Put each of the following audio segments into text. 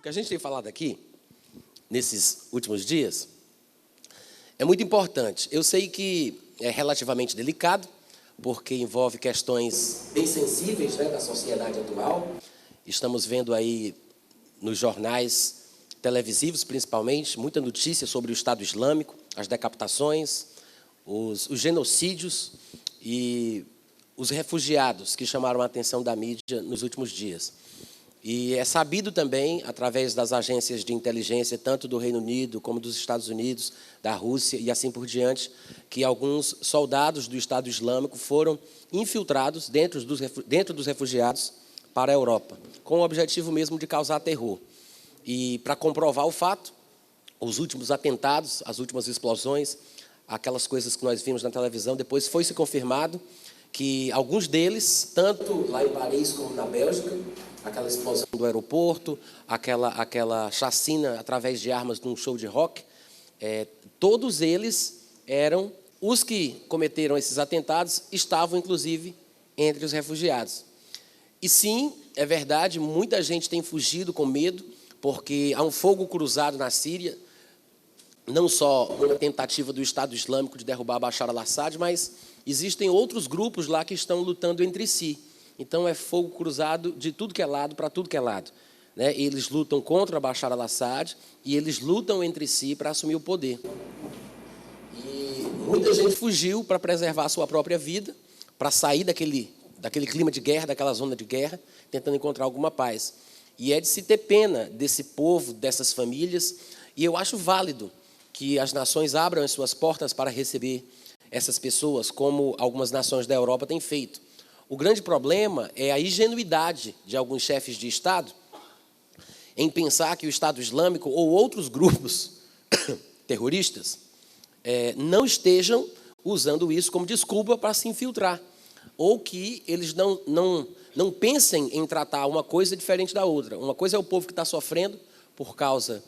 O que a gente tem falado aqui, nesses últimos dias, é muito importante. Eu sei que é relativamente delicado, porque envolve questões bem sensíveis, né, da sociedade atual. Estamos vendo aí nos jornais televisivos, principalmente, muita notícia sobre o Estado Islâmico, as decapitações, os genocídios e os refugiados que chamaram a atenção da mídia nos últimos dias. E é sabido também, através das agências de inteligência, tanto do Reino Unido como dos Estados Unidos, da Rússia e assim por diante, que alguns soldados do Estado Islâmico foram infiltrados dentro dos refugiados para a Europa, com o objetivo mesmo de causar terror. E, para comprovar o fato, os últimos atentados, as últimas explosões, aquelas coisas que nós vimos na televisão, depois foi-se confirmado que alguns deles, tanto lá em Paris como na Bélgica, aquela explosão do aeroporto, aquela chacina através de armas num show de rock, todos eles eram os que cometeram esses atentados, estavam inclusive entre os refugiados. E sim, é verdade, muita gente tem fugido com medo, porque há um fogo cruzado na Síria, não só uma tentativa do Estado Islâmico de derrubar Bashar al-Assad, mas existem outros grupos lá que estão lutando entre si. Então, é fogo cruzado de tudo que é lado para tudo que é lado, né? Eles lutam contra Bashar al-Assad e eles lutam entre si para assumir o poder. E muita gente fugiu para preservar a sua própria vida, para sair daquele clima de guerra, daquela zona de guerra, tentando encontrar alguma paz. E é de se ter pena desse povo, dessas famílias, e eu acho válido que as nações abram as suas portas para receber essas pessoas, como algumas nações da Europa têm feito. O grande problema é a ingenuidade de alguns chefes de Estado em pensar que o Estado Islâmico ou outros grupos terroristas não estejam usando isso como desculpa para se infiltrar, ou que eles não pensem em tratar uma coisa diferente da outra. Uma coisa é o povo que está sofrendo por causa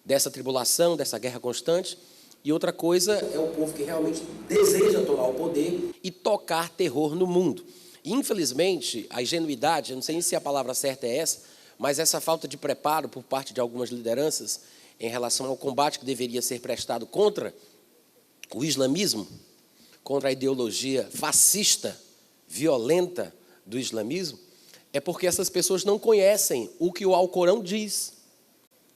dessa tribulação, dessa guerra constante, e outra coisa é o povo que realmente deseja tomar o poder e tocar terror no mundo. Infelizmente, a ingenuidade, eu não sei se a palavra certa é essa, mas essa falta de preparo por parte de algumas lideranças em relação ao combate que deveria ser prestado contra o islamismo, contra a ideologia fascista, violenta do islamismo, é porque essas pessoas não conhecem o que o Alcorão diz.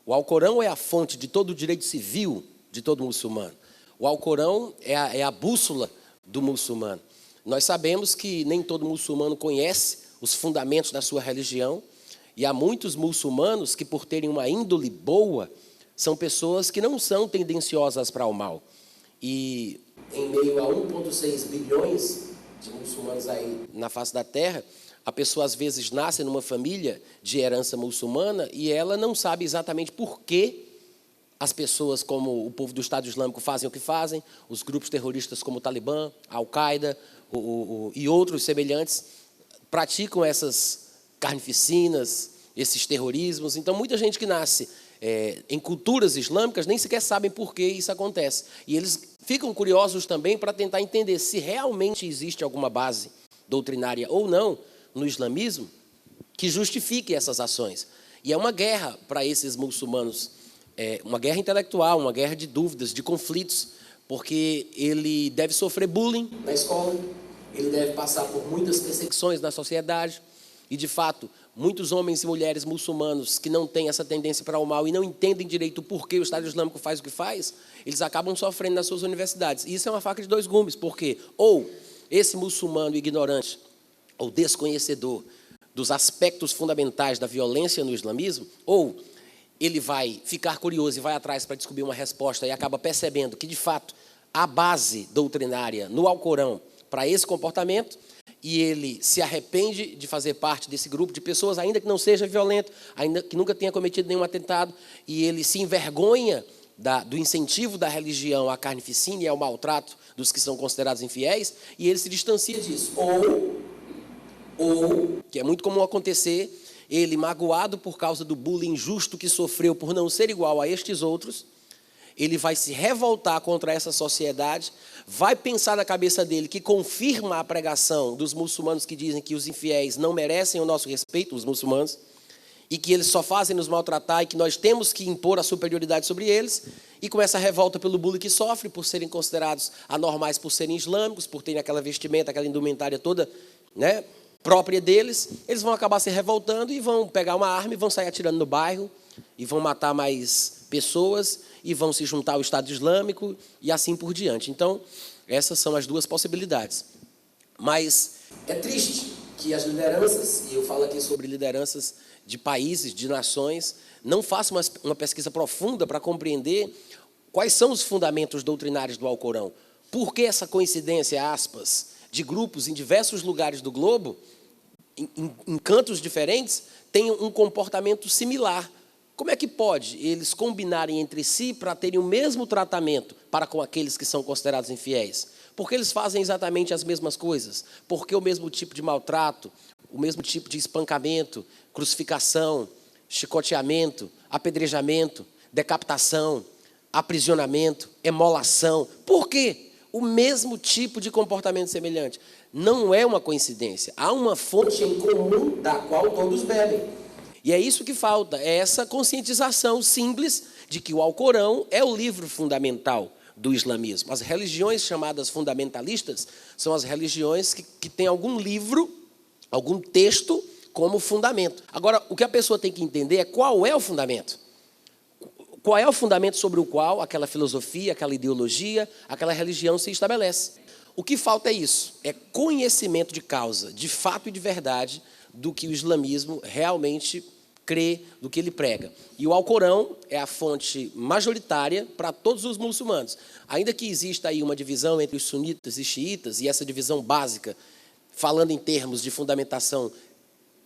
O Alcorão é a fonte de todo o direito civil de todo muçulmano. O Alcorão é a bússola do muçulmano. Nós sabemos que nem todo muçulmano conhece os fundamentos da sua religião, e há muitos muçulmanos que, por terem uma índole boa, são pessoas que não são tendenciosas para o mal. E em meio a 1,6 bilhões de muçulmanos aí na face da terra, a pessoa às vezes nasce numa família de herança muçulmana e ela não sabe exatamente por que as pessoas como o povo do Estado Islâmico fazem o que fazem, os grupos terroristas como o Talibã, a Al-Qaeda e outros semelhantes praticam essas carnificinas, esses terrorismos. Então, muita gente que nasce em culturas islâmicas nem sequer sabem por que isso acontece. E eles ficam curiosos também para tentar entender se realmente existe alguma base doutrinária ou não no islamismo que justifique essas ações. E é uma guerra para esses muçulmanos, uma guerra intelectual, uma guerra de dúvidas, de conflitos, porque ele deve sofrer bullying na escola, ele deve passar por muitas perseguições na sociedade, e, de fato, muitos homens e mulheres muçulmanos que não têm essa tendência para o mal e não entendem direito por que o Estado Islâmico faz o que faz, eles acabam sofrendo nas suas universidades. E isso é uma faca de dois gumes, porque ou esse muçulmano ignorante ou desconhecedor dos aspectos fundamentais da violência no islamismo, ou ele vai ficar curioso e vai atrás para descobrir uma resposta e acaba percebendo que, de fato, há base doutrinária no Alcorão para esse comportamento, e ele se arrepende de fazer parte desse grupo de pessoas, ainda que não seja violento, ainda que nunca tenha cometido nenhum atentado, e ele se envergonha do incentivo da religião à carnificina e ao maltrato dos que são considerados infiéis, e ele se distancia disso. Ou, que é muito comum acontecer, ele, magoado por causa do bullying injusto que sofreu por não ser igual a estes outros, ele vai se revoltar contra essa sociedade, vai pensar na cabeça dele que confirma a pregação dos muçulmanos que dizem que os infiéis não merecem o nosso respeito, os muçulmanos, e que eles só fazem nos maltratar e que nós temos que impor a superioridade sobre eles, e começa a revolta pelo bullying que sofre, por serem considerados anormais, por serem islâmicos, por terem aquela vestimenta, aquela indumentária toda, né, própria deles. Eles vão acabar se revoltando e vão pegar uma arma e vão sair atirando no bairro, e vão matar mais pessoas, e vão se juntar ao Estado Islâmico, e assim por diante. Então, essas são as duas possibilidades. Mas é triste que as lideranças, e eu falo aqui sobre lideranças de países, de nações, não façam uma pesquisa profunda para compreender quais são os fundamentos doutrinários do Alcorão. Por que essa coincidência, aspas, de grupos em diversos lugares do globo, em cantos diferentes, têm um comportamento similar? Como é que pode eles combinarem entre si para terem o mesmo tratamento para com aqueles que são considerados infiéis? Porque eles fazem exatamente as mesmas coisas. Porque o mesmo tipo de maltrato, o mesmo tipo de espancamento, crucificação, chicoteamento, apedrejamento, decapitação, aprisionamento, emolação. Por quê? O mesmo tipo de comportamento semelhante. Não é uma coincidência. Há uma fonte em comum da qual todos bebem. E é isso que falta, é essa conscientização simples de que o Alcorão é o livro fundamental do islamismo. As religiões chamadas fundamentalistas são as religiões que têm algum livro, algum texto como fundamento. Agora, o que a pessoa tem que entender é qual é o fundamento. Qual é o fundamento sobre o qual aquela filosofia, aquela ideologia, aquela religião se estabelece. O que falta é isso, é conhecimento de causa, de fato e de verdade, do que o islamismo realmente crê, do que ele prega. E o Alcorão é a fonte majoritária para todos os muçulmanos. Ainda que exista aí uma divisão entre os sunitas e xiitas, e essa divisão básica, falando em termos de fundamentação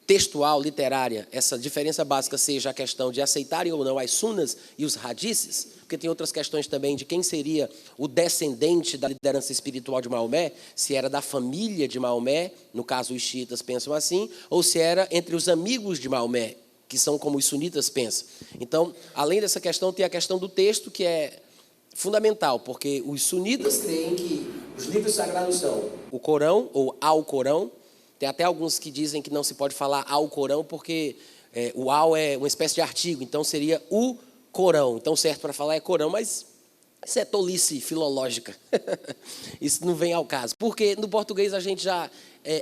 textual, literária, essa diferença básica seja a questão de aceitarem ou não as sunas e os hadices, porque tem outras questões também de quem seria o descendente da liderança espiritual de Maomé, se era da família de Maomé, no caso os xiitas pensam assim, ou se era entre os amigos de Maomé, que são como os sunitas pensam. Então, além dessa questão, tem a questão do texto, que é fundamental, porque os sunitas creem que os livros sagrados são o Corão, ou Alcorão. Tem até alguns que dizem que não se pode falar Alcorão, porque o Al é uma espécie de artigo, então seria o Corão. Então, certo para falar é Corão, mas isso é tolice filológica. Isso não vem ao caso. Porque no português a gente já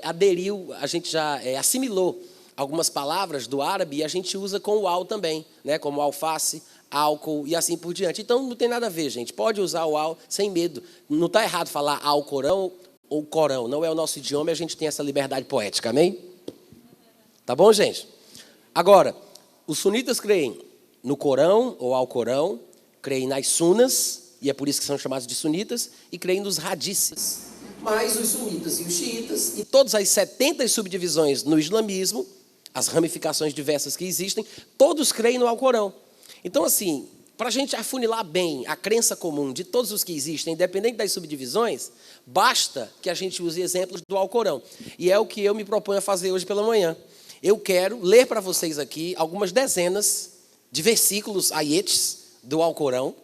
aderiu, a gente já assimilou algumas palavras do árabe e a gente usa com o Al também, né? Como alface, álcool e assim por diante. Então, não tem nada a ver, gente. Pode usar o Al sem medo. Não está errado falar Alcorão ou Corão. Não é o nosso idioma e a gente tem essa liberdade poética, amém? Tá bom, gente? Agora, os sunitas creem no Corão ou Alcorão, creem nas sunas, e é por isso que são chamados de sunitas, e creem nos hadices. Mas os sunitas e os xiitas, e todas as 70 subdivisões no islamismo, as ramificações diversas que existem, todos creem no Alcorão. Então, assim, para a gente afunilar bem a crença comum de todos os que existem, independente das subdivisões, basta que a gente use exemplos do Alcorão. E é o que eu me proponho a fazer hoje pela manhã. Eu quero ler para vocês aqui algumas dezenas de versículos, aietes, do Alcorão,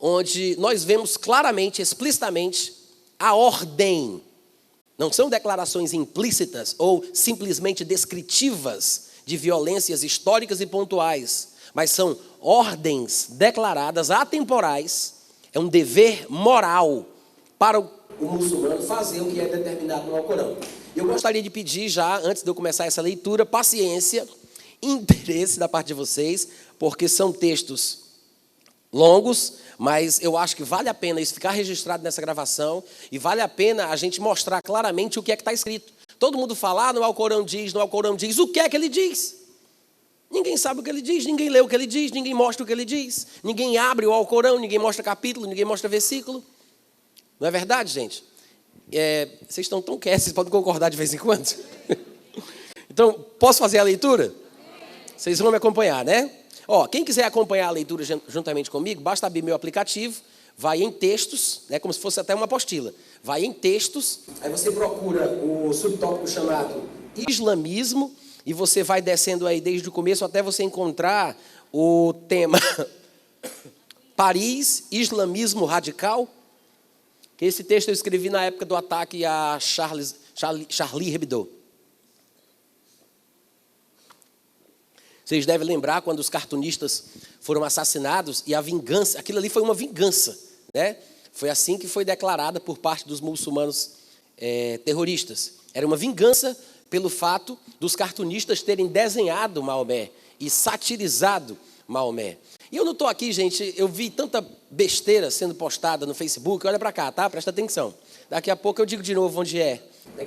onde nós vemos claramente, explicitamente, a ordem. Não são declarações implícitas ou simplesmente descritivas de violências históricas e pontuais, mas são ordens declaradas atemporais. É um dever moral para o muçulmano fazer o que é determinado no Alcorão. Eu gostaria de pedir já, antes de eu começar essa leitura, paciência, interesse da parte de vocês, porque são textos longos, mas eu acho que vale a pena isso ficar registrado nessa gravação e vale a pena a gente mostrar claramente o que é que está escrito. Todo mundo fala, no Alcorão diz, o que é que ele diz? Ninguém sabe o que ele diz, ninguém lê o que ele diz, ninguém mostra o que ele diz, ninguém abre o Alcorão, ninguém mostra capítulo, ninguém mostra versículo. Não é verdade, gente? Vocês estão tão quietos, vocês podem concordar de vez em quando? Então, posso fazer a leitura? Vocês vão me acompanhar, né? Quem quiser acompanhar a leitura juntamente comigo, basta abrir meu aplicativo, vai em textos, né, como se fosse até uma apostila. Vai em textos, aí você procura o subtópico chamado Islamismo, e você vai descendo aí desde o começo até você encontrar o tema Paris, Islamismo Radical. Esse texto eu escrevi na época do ataque a Charlie Hebdo. Vocês devem lembrar quando os cartunistas foram assassinados e a vingança, aquilo ali foi uma vingança, né? Foi assim que foi declarada por parte dos muçulmanos terroristas. Era uma vingança pelo fato dos cartunistas terem desenhado Maomé e satirizado Maomé. E eu não estou aqui, gente, eu vi tanta besteira sendo postada no Facebook. Olha para cá, tá? Presta atenção. Daqui a pouco eu digo de novo onde é. Olha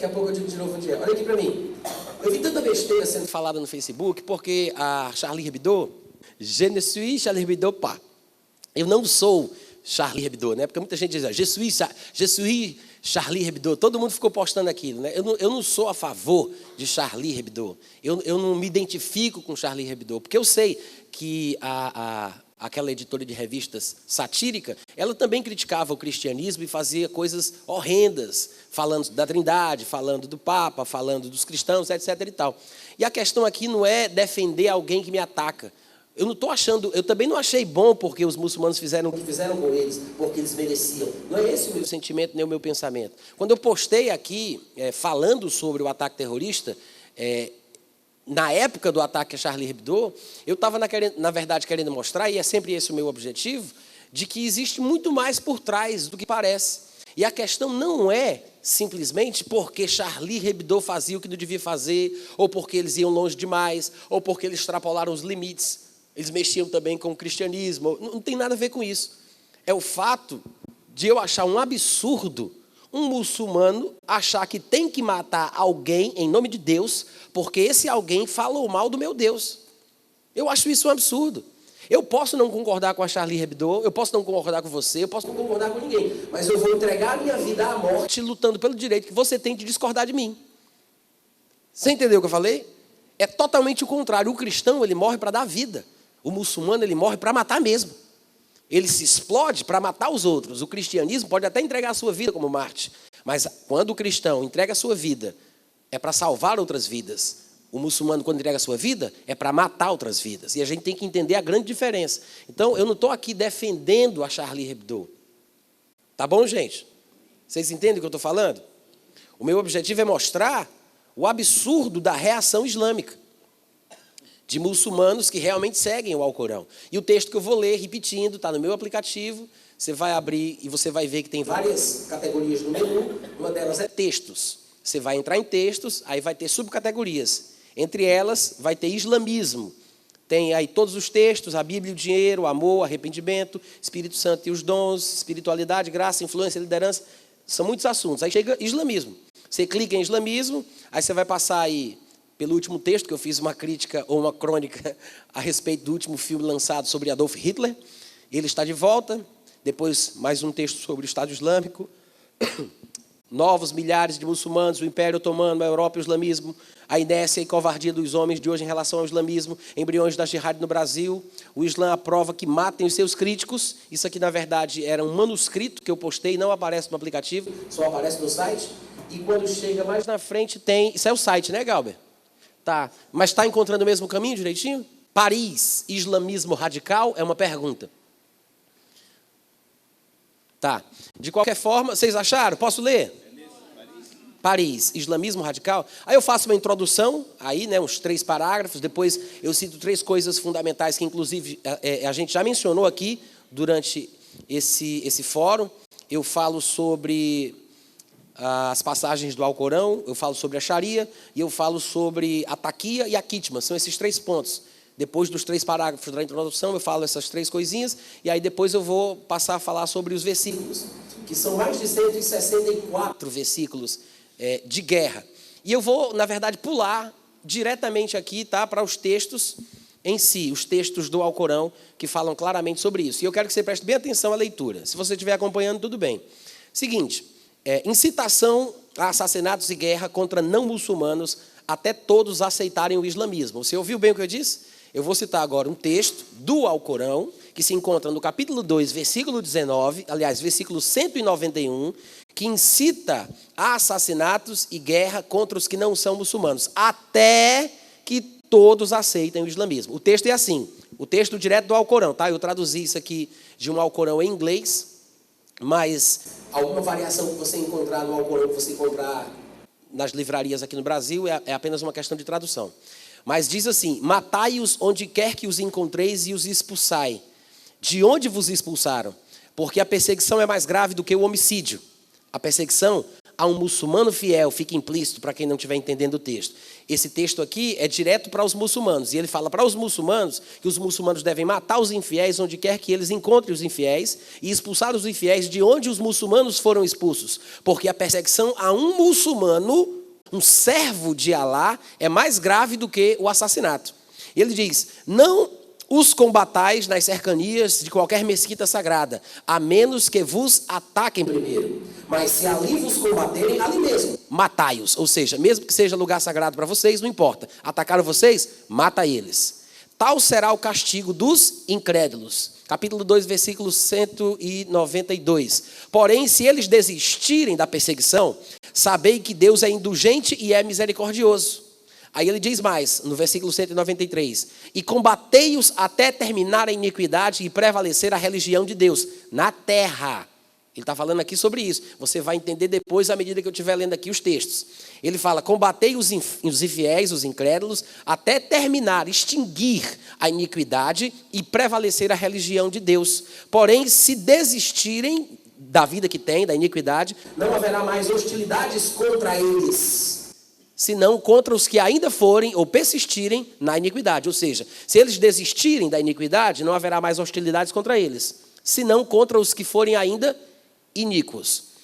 aqui para mim. Eu vi tanta besteira sendo falada no Facebook porque a Charlie Hebdo, je ne suis Charlie Hebdo pas. Eu não sou Charlie Hebdo, né? Porque muita gente diz, je suis Charlie Hebdo. Todo mundo ficou postando aquilo, né? Eu não sou a favor de Charlie Hebdo. Eu não me identifico com Charlie Hebdo, porque eu sei que aquela editora de revistas satírica, ela também criticava o cristianismo e fazia coisas horrendas, falando da Trindade, falando do Papa, falando dos cristãos, etc. e tal. E a questão aqui não é defender alguém que me ataca. Eu não estou achando, eu também não achei bom porque os muçulmanos fizeram o que fizeram com eles, porque eles mereciam. Não é esse o meu sentimento, nem o meu pensamento. Quando eu postei aqui, falando sobre o ataque terrorista, na época do ataque a Charlie Hebdo, eu estava, na verdade, querendo mostrar, e é sempre esse o meu objetivo, de que existe muito mais por trás do que parece. E a questão não é simplesmente porque Charlie Hebdo fazia o que não devia fazer, ou porque eles iam longe demais, ou porque eles extrapolaram os limites. Eles mexiam também com o cristianismo. Não tem nada a ver com isso. É o fato de eu achar um absurdo um muçulmano achar que tem que matar alguém em nome de Deus, porque esse alguém falou mal do meu Deus. Eu acho isso um absurdo. Eu posso não concordar com a Charlie Hebdo, eu posso não concordar com você, eu posso não concordar com ninguém, mas eu vou entregar a minha vida à morte lutando pelo direito que você tem de discordar de mim. Você entendeu o que eu falei? É totalmente o contrário. O cristão, ele morre para dar vida. O muçulmano, ele morre para matar mesmo. Ele se explode para matar os outros. O cristianismo pode até entregar a sua vida como Marte, mas quando o cristão entrega a sua vida, é para salvar outras vidas. O muçulmano, quando entrega a sua vida, é para matar outras vidas. E a gente tem que entender a grande diferença. Então, eu não estou aqui defendendo a Charlie Hebdo. Tá bom, gente? Vocês entendem o que eu estou falando? O meu objetivo é mostrar o absurdo da reação islâmica, de muçulmanos que realmente seguem o Alcorão. E o texto que eu vou ler, repetindo, está no meu aplicativo, você vai abrir e você vai ver que tem várias categorias no menu, uma delas é textos. Você vai entrar em textos, aí vai ter subcategorias. Entre elas, vai ter islamismo. Tem aí todos os textos, a Bíblia, o dinheiro, o amor, o arrependimento, Espírito Santo e os dons, espiritualidade, graça, influência, liderança. São muitos assuntos. Aí chega islamismo. Você clica em islamismo, aí você vai passar aí pelo último texto, que eu fiz uma crítica ou uma crônica a respeito do último filme lançado sobre Adolf Hitler. Ele está de volta. Depois, mais um texto sobre o Estado Islâmico. Novos milhares de muçulmanos, o Império Otomano, a Europa e o islamismo. A inércia e covardia dos homens de hoje em relação ao islamismo. Embriões da jihad no Brasil. O Islã aprova que matem os seus críticos. Isso aqui, na verdade, era um manuscrito que eu postei, não aparece no aplicativo, só aparece no site. E quando chega mais na frente tem... Isso é o site, né, Galber? Tá, mas está encontrando o mesmo caminho direitinho? Paris, islamismo radical, é uma pergunta. Tá, de qualquer forma, vocês acharam? Posso ler? Paris, islamismo radical. Aí eu faço uma introdução, aí, né, uns 3 parágrafos, depois eu cito 3 coisas fundamentais que, inclusive, a gente já mencionou aqui durante esse fórum. Eu falo sobre as passagens do Alcorão, eu falo sobre a Sharia e eu falo sobre a taquia e a kitma. São esses 3 pontos. Depois dos 3 parágrafos da introdução, eu falo essas 3 coisinhas e aí depois eu vou passar a falar sobre os versículos, que são mais de 164 versículos de guerra. E eu vou, na verdade, pular diretamente aqui, tá, para os textos em si, os textos do Alcorão, que falam claramente sobre isso. E eu quero que você preste bem atenção à leitura. Se você estiver acompanhando, tudo bem. Seguinte... incitação a assassinatos e guerra contra não muçulmanos até todos aceitarem o islamismo. Você ouviu bem o que eu disse? Eu vou citar agora um texto do Alcorão, que se encontra no capítulo 2, versículo 19, aliás, versículo 191, que incita a assassinatos e guerra contra os que não são muçulmanos, até que todos aceitem o islamismo. O texto é assim, o texto direto do Alcorão, tá? Eu traduzi isso aqui de um Alcorão em inglês, mas alguma variação que você encontrar no Alcorão, que você encontrar nas livrarias aqui no Brasil, é apenas uma questão de tradução. Mas diz assim: matai-os onde quer que os encontreis e os expulsai. De onde vos expulsaram? Porque a perseguição é mais grave do que o homicídio. A perseguição a um muçulmano fiel, fica implícito para quem não estiver entendendo o texto. Esse texto aqui é direto para os muçulmanos. E ele fala para os muçulmanos que os muçulmanos devem matar os infiéis onde quer que eles encontrem os infiéis e expulsar os infiéis de onde os muçulmanos foram expulsos. Porque a perseguição a um muçulmano, um servo de Alá, é mais grave do que o assassinato. Ele diz: não os combatais nas cercanias de qualquer mesquita sagrada, a menos que vos ataquem primeiro. Mas se ali vos combaterem, ali mesmo, matai-os. Ou seja, mesmo que seja lugar sagrado para vocês, não importa. Atacaram vocês? Mata eles. Tal será o castigo dos incrédulos. Capítulo 2, versículo 192. Porém, se eles desistirem da perseguição, sabei que Deus é indulgente e é misericordioso. Aí ele diz mais, no versículo 193, e combatei-os até terminar a iniquidade e prevalecer a religião de Deus na terra. Ele está falando aqui sobre isso. Você vai entender depois, à medida que eu estiver lendo aqui os textos. Ele fala: combatei os infiéis, os incrédulos, até terminar, extinguir a iniquidade e prevalecer a religião de Deus. Porém, se desistirem da vida que têm, da iniquidade, não haverá mais hostilidades contra eles, senão contra os que ainda forem ou persistirem na iniquidade. Ou seja, se eles desistirem da iniquidade, não haverá mais hostilidades contra eles, senão contra os que forem ainda iníquos.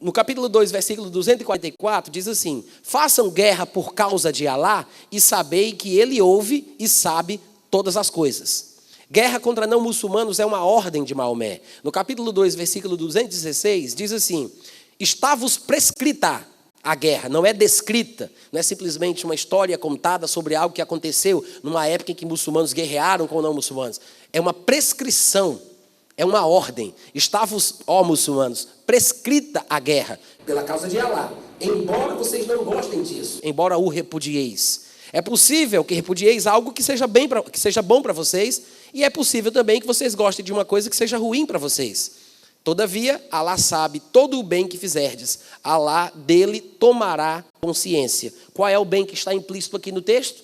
No capítulo 2, versículo 244, diz assim: façam guerra por causa de Alá e sabei que ele ouve e sabe todas as coisas. Guerra contra não muçulmanos é uma ordem de Maomé. No capítulo 2, versículo 216, diz assim: está-vos prescrita a guerra, não é descrita, não é simplesmente uma história contada sobre algo que aconteceu numa época em que muçulmanos guerrearam com não muçulmanos. É uma prescrição, é uma ordem. Está-vos, ó muçulmanos, prescrita a guerra pela causa de Alá, embora vocês não gostem disso, embora o repudieis. É possível que repudieis algo que seja bom para vocês, e é possível também que vocês gostem de uma coisa que seja ruim para vocês. Todavia, Alá sabe todo o bem que fizerdes. Alá dele tomará consciência. Qual é o bem que está implícito aqui no texto?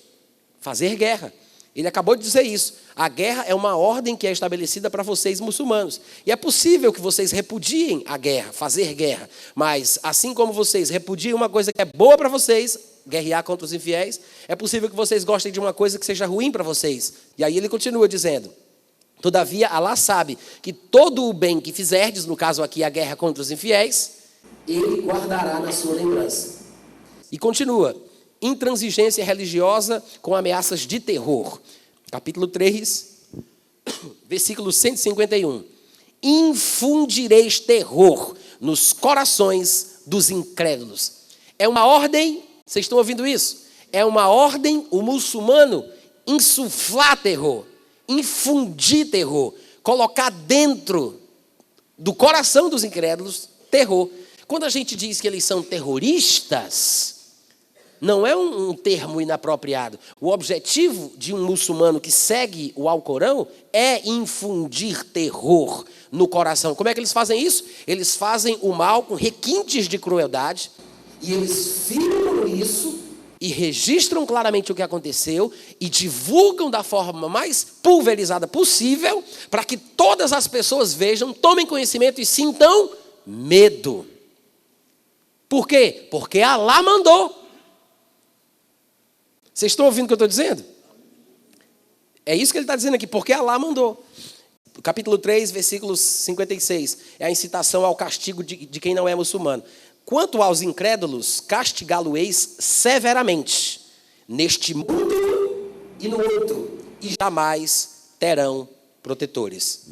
Fazer guerra. Ele acabou de dizer isso. A guerra é uma ordem que é estabelecida para vocês muçulmanos. E é possível que vocês repudiem a guerra, fazer guerra. Mas, assim como vocês repudiam uma coisa que é boa para vocês, guerrear contra os infiéis, é possível que vocês gostem de uma coisa que seja ruim para vocês. E aí ele continua dizendo: todavia, Alá sabe que todo o bem que fizerdes, no caso aqui a guerra contra os infiéis, ele guardará na sua lembrança. E continua: intransigência religiosa com ameaças de terror. Capítulo 3, versículo 151. Infundireis terror nos corações dos incrédulos. É uma ordem, vocês estão ouvindo isso? É uma ordem o muçulmano insuflar terror, infundir terror, colocar dentro do coração dos incrédulos terror. Quando a gente diz que eles são terroristas, não é um termo inapropriado. O objetivo de um muçulmano que segue o Alcorão é infundir terror no coração. Como é que eles fazem isso? Eles fazem o mal com requintes de crueldade, e eles filmam isso e registram claramente o que aconteceu e divulgam da forma mais pulverizada possível para que todas as pessoas vejam, tomem conhecimento e sintam medo. Por quê? Porque Alá mandou. Vocês estão ouvindo o que eu estou dizendo? É isso que ele está dizendo aqui, porque Alá mandou. Capítulo 3, versículo 56, é a incitação ao castigo de quem não é muçulmano. Quanto aos incrédulos, castigá-lo-eis severamente, neste mundo e no outro, e jamais terão protetores.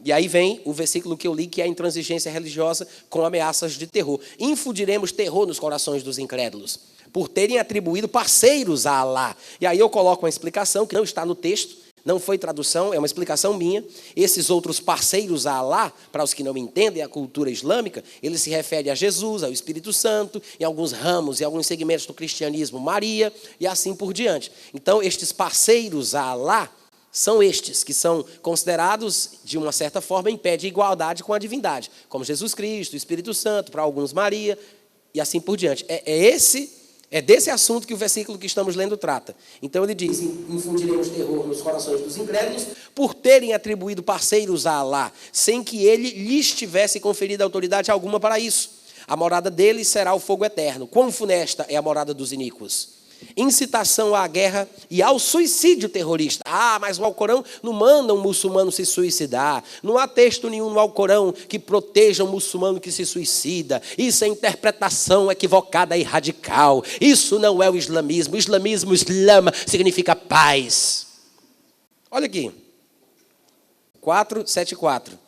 E aí vem o versículo que eu li, que é a intransigência religiosa com ameaças de terror. Infundiremos terror nos corações dos incrédulos, por terem atribuído parceiros a Alá. E aí eu coloco uma explicação que não está no texto, não foi tradução, é uma explicação minha. Esses outros parceiros a Alá, para os que não entendem a cultura islâmica, ele se refere a Jesus, ao Espírito Santo, em alguns ramos e alguns segmentos do cristianismo, Maria, e assim por diante. Então, estes parceiros a Alá são estes que são considerados, de uma certa forma, em pé de igualdade com a divindade, como Jesus Cristo, o Espírito Santo, para alguns Maria, e assim por diante. É desse assunto que o versículo que estamos lendo trata. Então ele diz: infundiremos terror nos corações dos incrédulos por terem atribuído parceiros a Alá, sem que ele lhes tivesse conferido autoridade alguma para isso. A morada deles será o fogo eterno. Quão funesta é a morada dos iníquos. Incitação à guerra e ao suicídio terrorista. Mas o Alcorão não manda um muçulmano se suicidar. Não há texto nenhum no Alcorão que proteja um muçulmano que se suicida. Isso é interpretação equivocada e radical. Isso não é o islamismo. O islamismo, Islam, significa paz. Olha aqui. 474.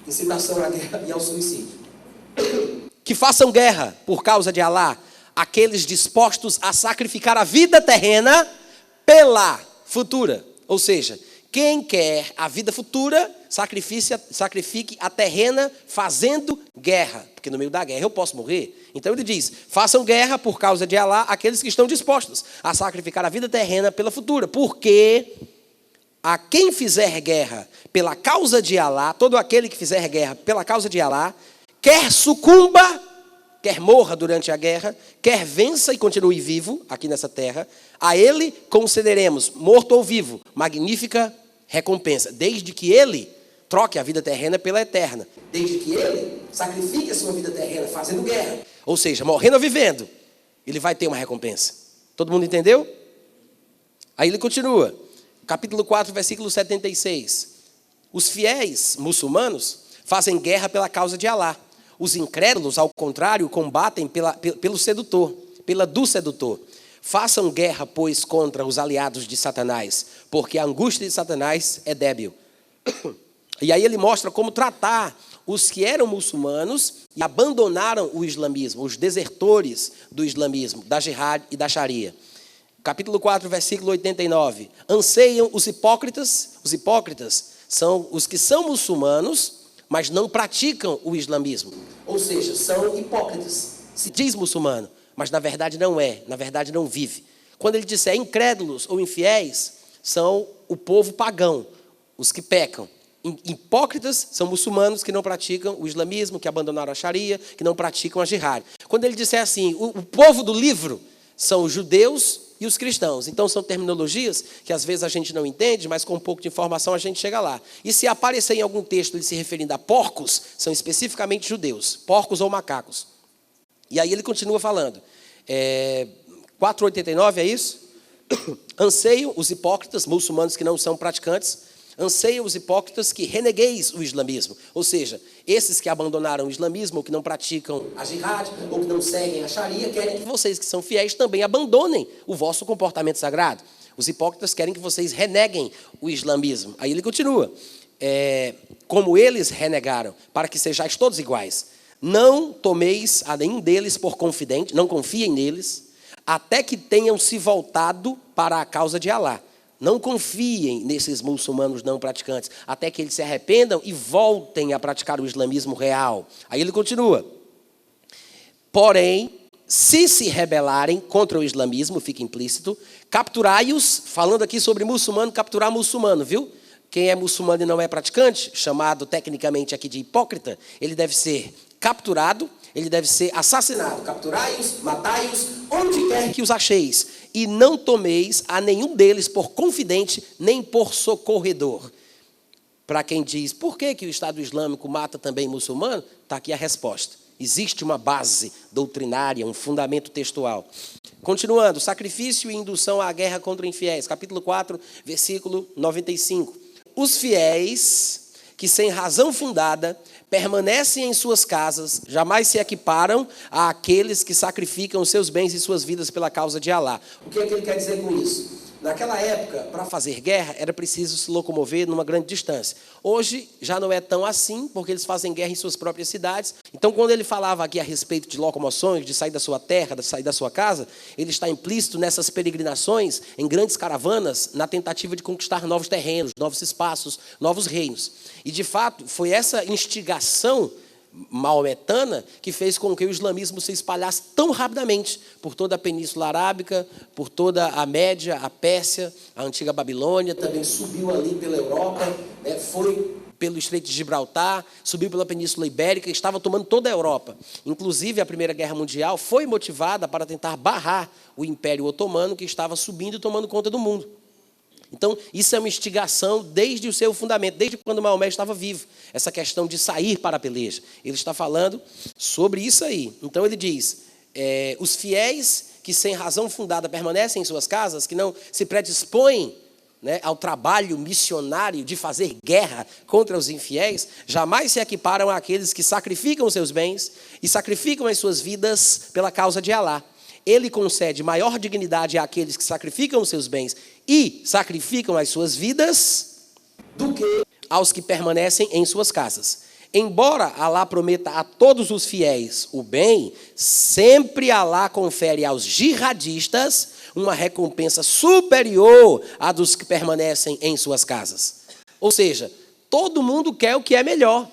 Incitação à guerra e ao suicídio. Que façam guerra por causa de Alá aqueles dispostos a sacrificar a vida terrena pela futura. Ou seja, quem quer a vida futura, sacrifique a terrena fazendo guerra. Porque no meio da guerra eu posso morrer. Então ele diz: façam guerra por causa de Alá aqueles que estão dispostos a sacrificar a vida terrena pela futura. Porque a quem fizer guerra pela causa de Alá, todo aquele que fizer guerra pela causa de Alá, quer sucumba, quer morra durante a guerra, quer vença e continue vivo aqui nessa terra, a ele concederemos, morto ou vivo, magnífica recompensa, desde que ele troque a vida terrena pela eterna, desde que ele sacrifique a sua vida terrena fazendo guerra, ou seja, morrendo ou vivendo, ele vai ter uma recompensa. Todo mundo entendeu? Aí ele continua, capítulo 4, versículo 76. Os fiéis muçulmanos fazem guerra pela causa de Alá. Os incrédulos, ao contrário, combatem pelo sedutor, pela do sedutor. Façam guerra, pois, contra os aliados de Satanás, porque a angústia de Satanás é débil. E aí ele mostra como tratar os que eram muçulmanos e abandonaram o islamismo, os desertores do islamismo, da jihad e da sharia. Capítulo 4, versículo 89. Anseiam os hipócritas são os que são muçulmanos, mas não praticam o islamismo. Ou seja, são hipócritas. Se diz muçulmano, mas na verdade não é, na verdade não vive. Quando ele disser incrédulos ou infiéis, são o povo pagão, os que pecam. Hipócritas são muçulmanos que não praticam o islamismo, que abandonaram a sharia, que não praticam a jihad. Quando ele disser assim, o povo do livro são os judeus e os cristãos. Então são terminologias que às vezes a gente não entende, mas com um pouco de informação a gente chega lá. E se aparecer em algum texto ele se referindo a porcos, são especificamente judeus, porcos ou macacos. E aí ele continua falando. 4,89 é isso? Anseiam os hipócritas, muçulmanos que não são praticantes, anseiam os hipócritas que renegueis o islamismo. Ou seja, esses que abandonaram o islamismo, ou que não praticam a jihad, ou que não seguem a sharia, querem que vocês que são fiéis também abandonem o vosso comportamento sagrado. Os hipócritas querem que vocês reneguem o islamismo. Aí ele continua. Como eles renegaram, para que sejais todos iguais. Não tomeis a nenhum deles por confidente, não confiem neles, até que tenham se voltado para a causa de Alá. Não confiem nesses muçulmanos não praticantes, até que eles se arrependam e voltem a praticar o islamismo real. Aí ele continua. Porém, se rebelarem contra o islamismo, fica implícito, capturai-os, falando aqui sobre muçulmano, capturar muçulmano, viu? Quem é muçulmano e não é praticante, chamado tecnicamente aqui de hipócrita, ele deve ser capturado, ele deve ser assassinado. Capturai-os, matai-os, onde quer que os acheis. E não tomeis a nenhum deles por confidente, nem por socorredor. Para quem diz, por que o Estado Islâmico mata também muçulmano? Está aqui a resposta. Existe uma base doutrinária, um fundamento textual. Continuando, sacrifício e indução à guerra contra infiéis. Capítulo 4, versículo 95. Os fiéis que sem razão fundada permanecem em suas casas, jamais se equiparam àqueles que sacrificam os seus bens e suas vidas pela causa de Alá. O que é que ele quer dizer com isso? Naquela época, para fazer guerra, era preciso se locomover numa grande distância. Hoje, já não é tão assim, porque eles fazem guerra em suas próprias cidades. Então, quando ele falava aqui a respeito de locomoções, de sair da sua terra, de sair da sua casa, ele está implícito nessas peregrinações, em grandes caravanas, na tentativa de conquistar novos terrenos, novos espaços, novos reinos. E, de fato, foi essa instigação maometana que fez com que o islamismo se espalhasse tão rapidamente por toda a Península Arábica, por toda a Média, a Pérsia, a antiga Babilônia, também subiu ali pela Europa, foi pelo Estreito de Gibraltar, subiu pela Península Ibérica e estava tomando toda a Europa. Inclusive, a Primeira Guerra Mundial foi motivada para tentar barrar o Império Otomano, que estava subindo e tomando conta do mundo. Então, isso é uma instigação desde o seu fundamento, desde quando Maomé estava vivo. Essa questão de sair para a peleja. Ele está falando sobre isso aí. Então, ele diz, os fiéis que sem razão fundada permanecem em suas casas, que não se predispõem, né, ao trabalho missionário de fazer guerra contra os infiéis, jamais se equiparam àqueles que sacrificam os seus bens e sacrificam as suas vidas pela causa de Alá. Ele concede maior dignidade àqueles que sacrificam os seus bens e sacrificam as suas vidas do que aos que permanecem em suas casas. Embora Alá prometa a todos os fiéis o bem, sempre Alá confere aos jihadistas uma recompensa superior à dos que permanecem em suas casas. Ou seja, todo mundo quer o que é melhor.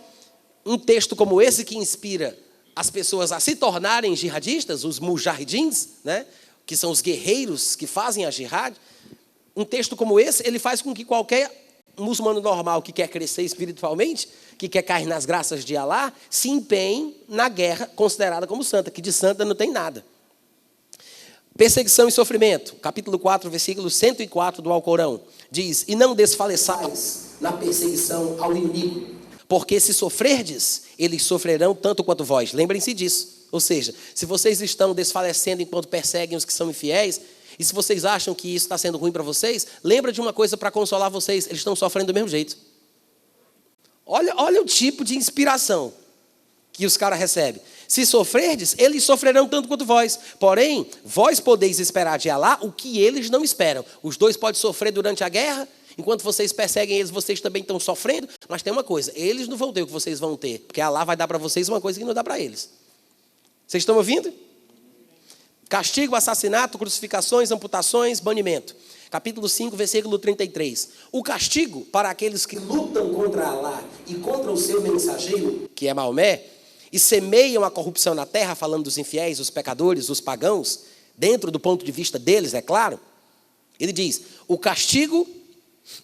Um texto como esse que inspira as pessoas a se tornarem jihadistas, os mujahidins, né, que são os guerreiros que fazem a jihad, um texto como esse, ele faz com que qualquer muçulmano normal que quer crescer espiritualmente, que quer cair nas graças de Alá, se empenhe na guerra considerada como santa, que de santa não tem nada. Perseguição e sofrimento, capítulo 4, versículo 104 do Alcorão, diz, e não desfaleçais na perseguição ao inimigo, porque se sofrerdes, eles sofrerão tanto quanto vós. Lembrem-se disso. Ou seja, se vocês estão desfalecendo enquanto perseguem os que são infiéis, e se vocês acham que isso está sendo ruim para vocês, lembra de uma coisa para consolar vocês, eles estão sofrendo do mesmo jeito. Olha o tipo de inspiração que os caras recebem. Se sofrerdes, eles sofrerão tanto quanto vós. Porém, vós podeis esperar de Alá o que eles não esperam. Os dois podem sofrer durante a guerra, enquanto vocês perseguem eles, vocês também estão sofrendo. Mas tem uma coisa, eles não vão ter o que vocês vão ter, porque Alá vai dar para vocês uma coisa que não dá para eles. Vocês estão ouvindo? Castigo, assassinato, crucificações, amputações, banimento. Capítulo 5, versículo 33. O castigo para aqueles que lutam contra Alá e contra o seu mensageiro, que é Maomé, e semeiam a corrupção na terra, falando dos infiéis, os pecadores, os pagãos, dentro do ponto de vista deles, é claro. Ele diz, o castigo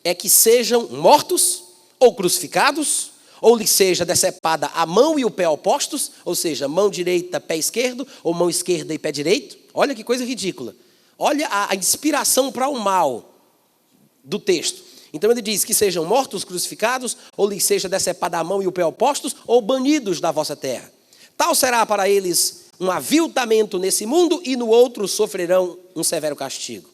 é que sejam mortos ou crucificados, ou lhes seja decepada a mão e o pé opostos, ou seja, mão direita, pé esquerdo, ou mão esquerda e pé direito. Olha que coisa ridícula. Olha a inspiração para o mal do texto. Então ele diz que sejam mortos, crucificados, ou lhes seja decepada a mão e o pé opostos, ou banidos da vossa terra. Tal será para eles um aviltamento nesse mundo, e no outro sofrerão um severo castigo.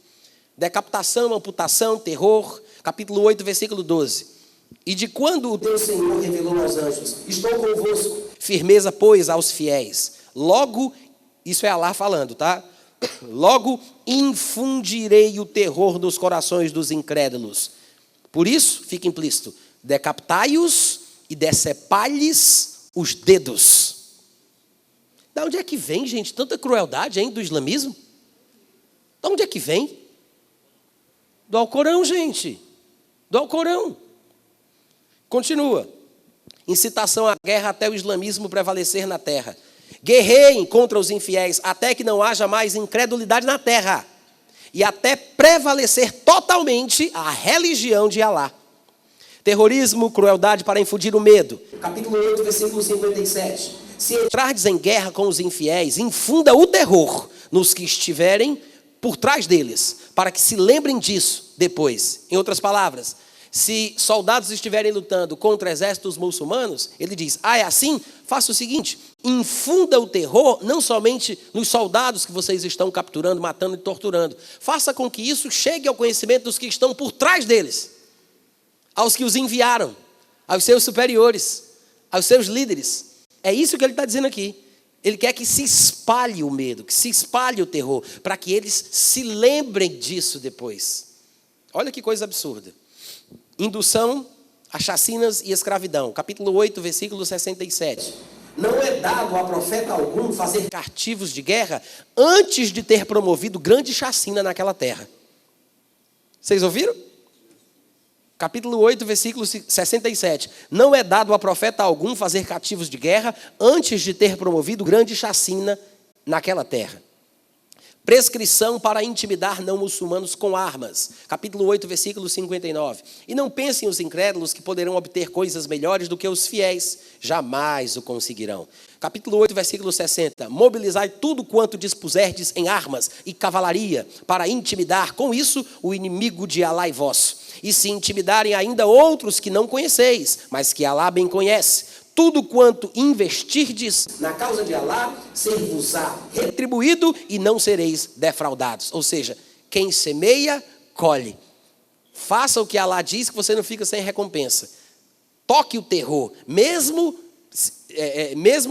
Decapitação, amputação, terror, capítulo 8, versículo 12. E de quando o teu Senhor revelou aos anjos, estou convosco, firmeza, pois, aos fiéis. Logo, isso é Alá falando, tá? Logo infundirei o terror nos corações dos incrédulos. Por isso, fica implícito, decapitai-os e decepalhes os dedos. Da onde é que vem, gente, tanta crueldade, hein, do islamismo? Da onde é que vem? Do Alcorão, gente. Do Alcorão. Continua. Incitação à guerra até o islamismo prevalecer na terra. Guerreiem contra os infiéis até que não haja mais incredulidade na terra. E até prevalecer totalmente a religião de Alá. Terrorismo, crueldade para infundir o medo. Capítulo 8, versículo 57. Se entrardes em guerra com os infiéis, infunda o terror nos que estiverem por trás deles, para que se lembrem disso depois. Em outras palavras, se soldados estiverem lutando contra exércitos muçulmanos, ele diz, é assim? Faça o seguinte, infunda o terror não somente nos soldados que vocês estão capturando, matando e torturando. Faça com que isso chegue ao conhecimento dos que estão por trás deles, aos que os enviaram, aos seus superiores, aos seus líderes. É isso que ele está dizendo aqui. Ele quer que se espalhe o medo, que se espalhe o terror, para que eles se lembrem disso depois. Olha que coisa absurda. Indução a chacinas e escravidão. Capítulo 8, versículo 67. Não é dado a profeta algum fazer cativos de guerra antes de ter promovido grande chacina naquela terra. Vocês ouviram? Capítulo 8, versículo 67. Não é dado a profeta algum fazer cativos de guerra antes de ter promovido grande chacina naquela terra. Prescrição para intimidar não muçulmanos com armas. Capítulo 8, versículo 59. E não pensem os incrédulos que poderão obter coisas melhores do que os fiéis. Jamais o conseguirão. Capítulo 8, versículo 60. Mobilizai tudo quanto dispuserdes em armas e cavalaria para intimidar com isso o inimigo de Alá e vosso. E se intimidarem ainda outros que não conheceis, mas que Alá bem conhece, tudo quanto investirdes na causa de Alá, ser-vos-á retribuído e não sereis defraudados. Ou seja, quem semeia, colhe. Faça o que Alá diz que você não fica sem recompensa. Toque o terror, mesmo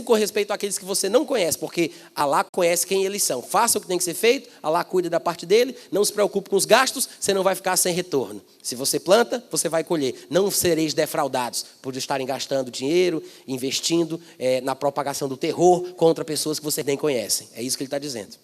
com respeito àqueles que você não conhece, porque Alá conhece quem eles são. Faça o que tem que ser feito, Alá cuida da parte dele, não se preocupe com os gastos, você não vai ficar sem retorno. Se você planta, você vai colher. Não sereis defraudados por estarem gastando dinheiro, investindo na propagação do terror contra pessoas que vocês nem conhecem. É isso que ele está dizendo.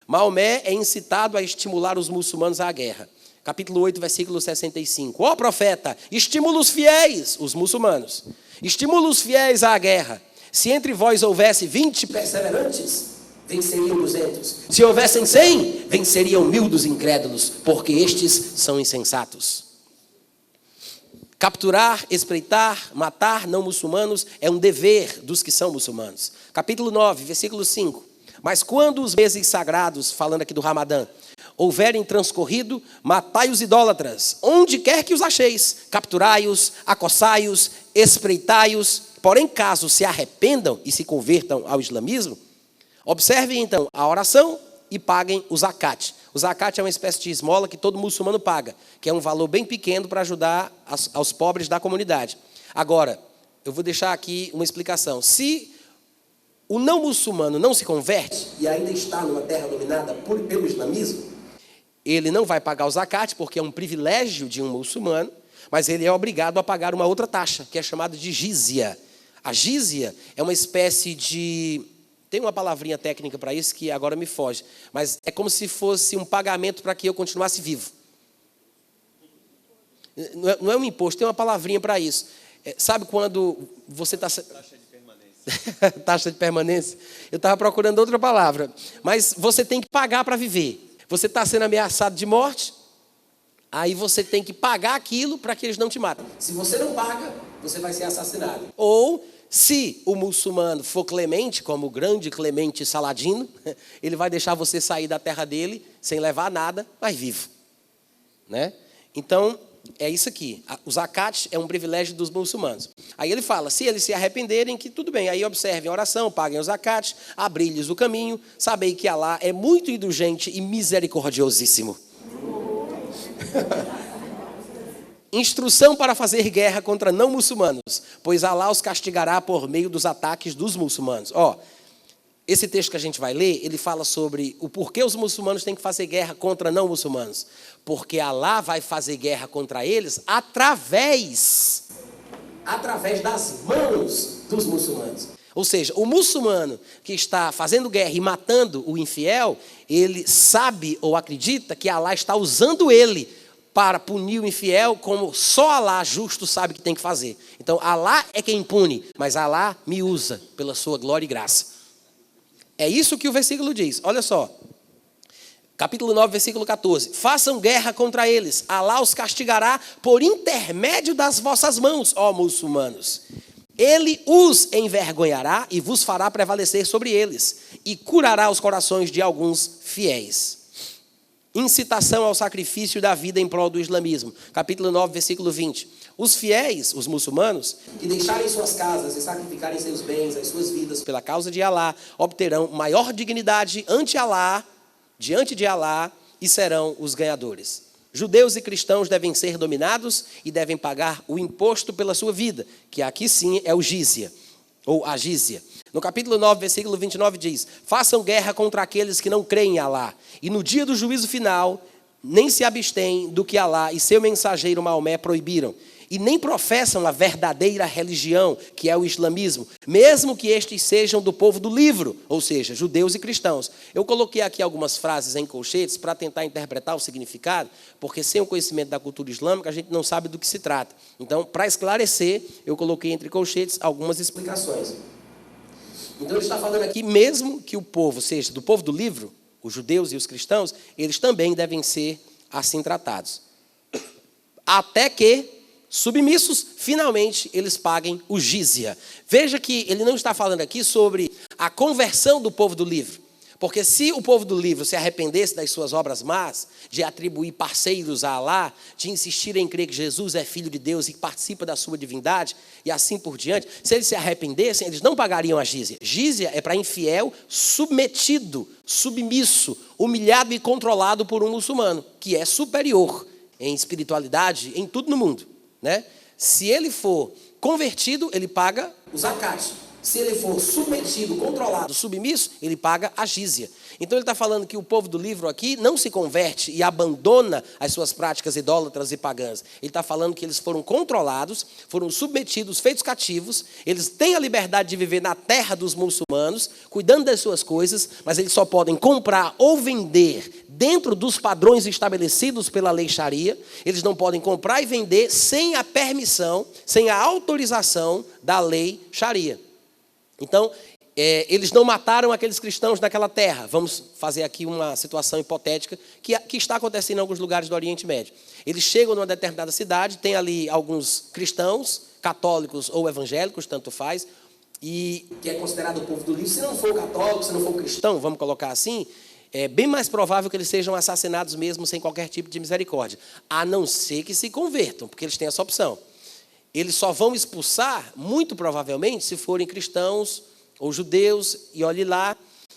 Maomé é incitado a estimular os muçulmanos à guerra. Capítulo 8, versículo 65. Ó profeta, estimula os fiéis, os muçulmanos. Estimula os fiéis à guerra. Se entre vós houvesse 20 perseverantes, venceriam 200. Se houvessem 100, venceriam 1000 dos incrédulos, porque estes são insensatos. Capturar, espreitar, matar não muçulmanos é um dever dos que são muçulmanos. Capítulo 9, versículo 5. Mas quando os meses sagrados, falando aqui do Ramadã, houverem transcorrido, matai os idólatras, onde quer que os acheis, capturai-os, acossai-os, espreitai-os. Porém, caso se arrependam e se convertam ao islamismo, observem então a oração e paguem o zakat. O zakat é uma espécie de esmola que todo muçulmano paga, que é um valor bem pequeno para ajudar aos pobres da comunidade. Agora, eu vou deixar aqui uma explicação. Se o não muçulmano não se converte e ainda está numa terra dominada pelo islamismo, ele não vai pagar o zakat, porque é um privilégio de um muçulmano, mas ele é obrigado a pagar uma outra taxa, que é chamada de jizya. A jizya é uma espécie de... Tem uma palavrinha técnica para isso que agora me foge, mas é como se fosse um pagamento para que eu continuasse vivo. Não é um imposto, tem uma palavrinha para isso. Sabe quando você está... Taxa de permanência. Taxa de permanência. Eu estava procurando outra palavra. Mas você tem que pagar para viver. Você está sendo ameaçado de morte, aí você tem que pagar aquilo para que eles não te matem. Se você não paga, você vai ser assassinado. Ou, se o muçulmano for clemente, como o grande Clemente Saladino, ele vai deixar você sair da terra dele sem levar nada, mas vivo. Né? Então, é isso aqui. O zakat é um privilégio dos muçulmanos. Aí ele fala, se eles se arrependerem, que tudo bem. Aí observem a oração, paguem o zakat, abri-lhes o caminho, sabei que Alá é muito indulgente e misericordiosíssimo. Instrução para fazer guerra contra não muçulmanos, pois Alá os castigará por meio dos ataques dos muçulmanos. Esse texto que a gente vai ler, ele fala sobre o porquê os muçulmanos têm que fazer guerra contra não muçulmanos. Porque Alá vai fazer guerra contra eles através das mãos dos muçulmanos. Ou seja, o muçulmano que está fazendo guerra e matando o infiel, ele sabe ou acredita que Alá está usando ele para punir o infiel, como só Alá justo sabe que tem que fazer. Então, Alá é quem pune, mas Alá me usa pela sua glória e graça. É isso que o versículo diz. Olha só. Capítulo 9, versículo 14. Façam guerra contra eles. Alá os castigará por intermédio das vossas mãos, ó muçulmanos. Ele os envergonhará e vos fará prevalecer sobre eles. E curará os corações de alguns fiéis. Incitação ao sacrifício da vida em prol do islamismo. Capítulo 9, versículo 20. Os fiéis, os muçulmanos, que deixarem suas casas e sacrificarem seus bens, as suas vidas pela causa de Alá, obterão maior dignidade diante de Alá, e serão os ganhadores. Judeus e cristãos devem ser dominados e devem pagar o imposto pela sua vida, que aqui sim é o jizya, ou a jizya. No capítulo 9, versículo 29 diz, façam guerra contra aqueles que não creem em Alá, e no dia do juízo final, nem se abstêm do que Alá e seu mensageiro Maomé proibiram, e nem professam a verdadeira religião, que é o islamismo, mesmo que estes sejam do povo do livro, ou seja, judeus e cristãos. Eu coloquei aqui algumas frases em colchetes para tentar interpretar o significado, porque sem o conhecimento da cultura islâmica, a gente não sabe do que se trata. Então, para esclarecer, eu coloquei entre colchetes algumas explicações. Então, ele está falando aqui, mesmo que o povo seja do povo do livro, os judeus e os cristãos, eles também devem ser assim tratados. Até que, submissos, finalmente eles paguem o jizya. Veja que ele não está falando aqui sobre a conversão do povo do livro. Porque se o povo do livro se arrependesse das suas obras más, de atribuir parceiros a Alá, de insistir em crer que Jesus é filho de Deus e participa da sua divindade, e assim por diante, se eles se arrependessem, eles não pagariam a jizya. Jizya é para infiel submetido, submisso, humilhado e controlado por um muçulmano, que é superior em espiritualidade, em tudo no mundo, né? Se ele for convertido, ele paga o zakat. Se ele for submetido, controlado, submisso, ele paga a jizya. Então ele está falando que o povo do livro aqui não se converte e abandona as suas práticas idólatras e pagãs. Ele está falando que eles foram controlados, foram submetidos, feitos cativos. Eles têm a liberdade de viver na terra dos muçulmanos, cuidando das suas coisas, mas eles só podem comprar ou vender dentro dos padrões estabelecidos pela lei Sharia. Eles não podem comprar e vender sem a permissão, sem a autorização da lei Sharia. Então, eles não mataram aqueles cristãos daquela terra. Vamos fazer aqui uma situação hipotética que está acontecendo em alguns lugares do Oriente Médio. Eles chegam numa determinada cidade, tem ali alguns cristãos, católicos ou evangélicos, tanto faz, e que é considerado o povo do livro. Se não for católico, se não for cristão, vamos colocar assim, é bem mais provável que eles sejam assassinados mesmo sem qualquer tipo de misericórdia, a não ser que se convertam, porque eles têm essa opção. Eles só vão expulsar, muito provavelmente, se forem cristãos ou judeus, e olhe lá,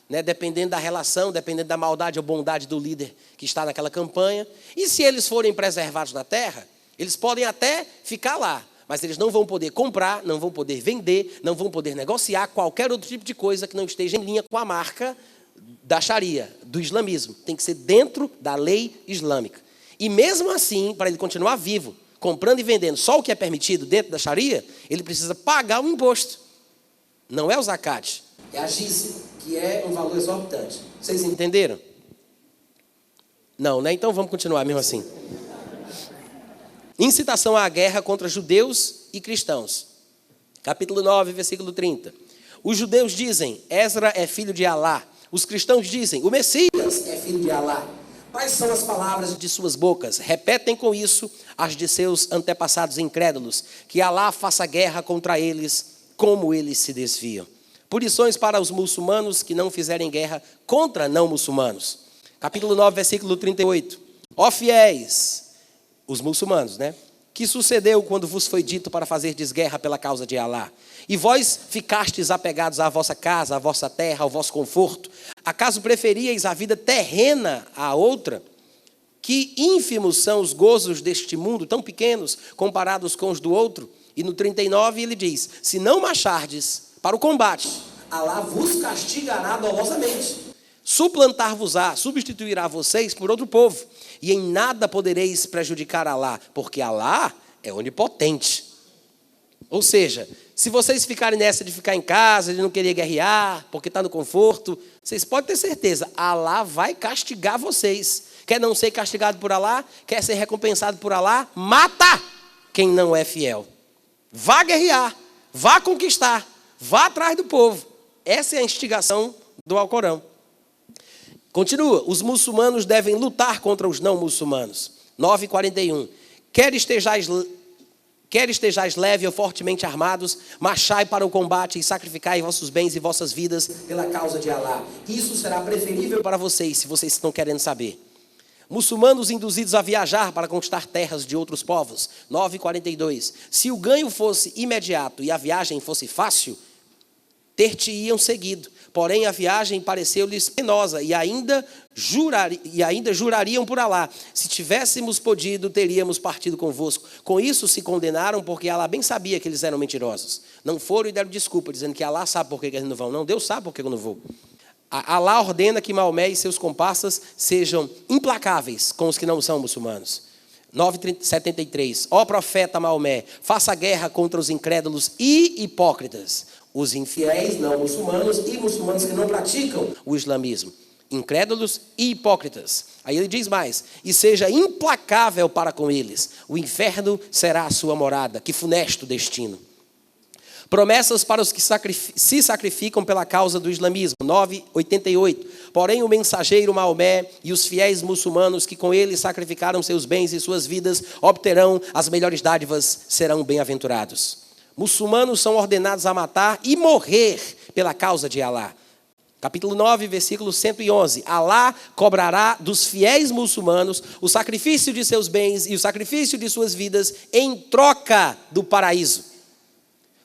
né, dependendo da relação, dependendo da maldade ou bondade do líder que está naquela campanha. E se eles forem preservados na terra, eles podem até ficar lá, mas eles não vão poder comprar, não vão poder vender, não vão poder negociar qualquer outro tipo de coisa que não esteja em linha com a marca da Sharia, do islamismo. Tem que ser dentro da lei islâmica. E mesmo assim, para ele continuar vivo, comprando e vendendo só o que é permitido dentro da Sharia, ele precisa pagar um imposto. Não é o zakat, é a jizya, que é um valor exorbitante. Vocês entenderam? Não, né? Então vamos continuar mesmo assim. Incitação à guerra contra judeus e cristãos. Capítulo 9, versículo 30. Os judeus dizem, Ezra é filho de Alá. Os cristãos dizem, o Messias é filho de Alá. Quais são as palavras de suas bocas? Repetem com isso as de seus antepassados incrédulos, que Alá faça guerra contra eles, como eles se desviam. Punições para os muçulmanos que não fizerem guerra contra não muçulmanos. Capítulo 9, versículo 38. Ó fiéis, os muçulmanos, né? Que sucedeu quando vos foi dito para fazer desguerra pela causa de Alá? E vós ficastes apegados à vossa casa, à vossa terra, ao vosso conforto? Acaso preferíeis a vida terrena à outra? Que ínfimos são os gozos deste mundo, tão pequenos, comparados com os do outro? E no 39 ele diz, se não marchardes para o combate, Alá vos castigará dolosamente. Suplantar-vos-á, substituirá vocês por outro povo. E em nada podereis prejudicar Alá, porque Alá é onipotente. Ou seja, se vocês ficarem nessa de ficar em casa, de não querer guerrear, porque está no conforto, vocês podem ter certeza, Alá vai castigar vocês. Quer não ser castigado por Alá? Quer ser recompensado por Alá? Mata quem não é fiel. Vá guerrear, vá conquistar, vá atrás do povo. Essa é a instigação do Alcorão. Continua, os muçulmanos devem lutar contra os não muçulmanos. 9:41. Quer estejais leve ou fortemente armados, marchai para o combate e sacrificai vossos bens e vossas vidas pela causa de Alá. Isso será preferível para vocês, se vocês estão querendo saber. Muçulmanos induzidos a viajar para conquistar terras de outros povos. 9:42. Se o ganho fosse imediato e a viagem fosse fácil, ter-te-iam seguido. Porém, a viagem pareceu-lhes penosa e ainda jurariam por Alá. Se tivéssemos podido, teríamos partido convosco. Com isso se condenaram, porque Alá bem sabia que eles eram mentirosos. Não foram e deram desculpa, dizendo que Alá sabe por que eles não vão. Não, Deus sabe por que eu não vou. Alá ordena que Maomé e seus comparsas sejam implacáveis com os que não são muçulmanos. 9:73. Ó profeta Maomé, faça guerra contra os incrédulos e hipócritas, os infiéis, não muçulmanos, e muçulmanos que não praticam o islamismo. Incrédulos e hipócritas. Aí ele diz mais, e seja implacável para com eles. O inferno será a sua morada, que funesto destino. Promessas para os que se sacrificam pela causa do islamismo. 9:88. Porém, o mensageiro Maomé e os fiéis muçulmanos que com ele sacrificaram seus bens e suas vidas obterão as melhores dádivas, serão bem-aventurados. Muçulmanos são ordenados a matar e morrer pela causa de Alá. Capítulo 9, versículo 111. Alá cobrará dos fiéis muçulmanos o sacrifício de seus bens e o sacrifício de suas vidas em troca do paraíso.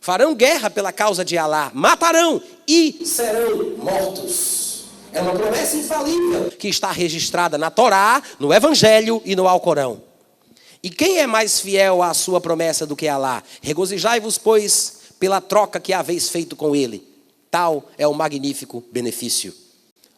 Farão guerra pela causa de Alá, matarão e serão mortos. É uma promessa infalível que está registrada na Torá, no Evangelho e no Alcorão. E quem é mais fiel à sua promessa do que Alá? Regozijai-vos, pois, pela troca que haveis feito com ele. Tal é o magnífico benefício.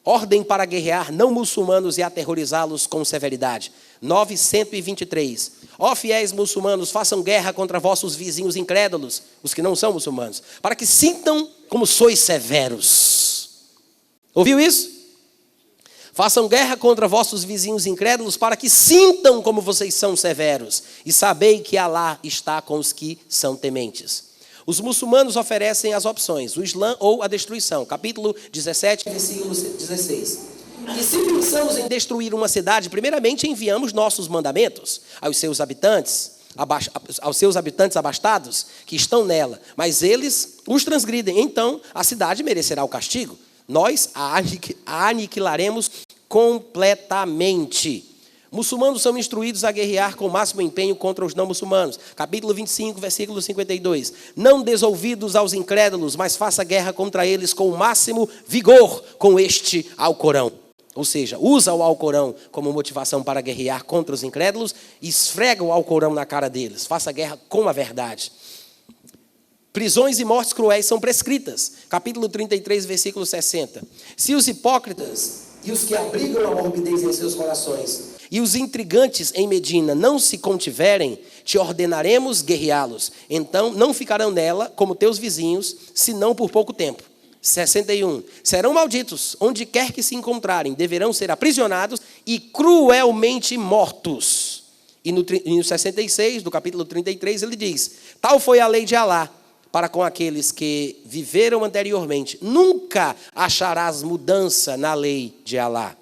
Ordem para guerrear não muçulmanos e aterrorizá-los com severidade. 9:123. Ó fiéis muçulmanos, façam guerra contra vossos vizinhos incrédulos, os que não são muçulmanos, para que sintam como sois severos. Ouviu isso? Façam guerra contra vossos vizinhos incrédulos, para que sintam como vocês são severos. E sabei que Alá está com os que são tementes. Os muçulmanos oferecem as opções, o Islã ou a destruição. Capítulo 17, versículo 16. E se pensamos em destruir uma cidade, primeiramente enviamos nossos mandamentos aos seus habitantes abastados que estão nela. Mas eles os transgridem, então a cidade merecerá o castigo. Nós a aniquilaremos completamente. Muçulmanos são instruídos a guerrear com o máximo empenho contra os não muçulmanos. Capítulo 25, versículo 52. Não dês ouvidos aos incrédulos, mas faça guerra contra eles com o máximo vigor com este Alcorão. Ou seja, usa o Alcorão como motivação para guerrear contra os incrédulos e esfrega o Alcorão na cara deles. Faça guerra com a verdade. Prisões e mortes cruéis são prescritas. Capítulo 33, versículo 60. Se os hipócritas e os que abrigam a morbidez em seus corações e os intrigantes em Medina não se contiverem, te ordenaremos guerreá-los. Então não ficarão nela como teus vizinhos, senão por pouco tempo. 61. Serão malditos, onde quer que se encontrarem, deverão ser aprisionados e cruelmente mortos. E no 66, do capítulo 33, ele diz: tal foi a lei de Alá para com aqueles que viveram anteriormente. Nunca acharás mudança na lei de Alá.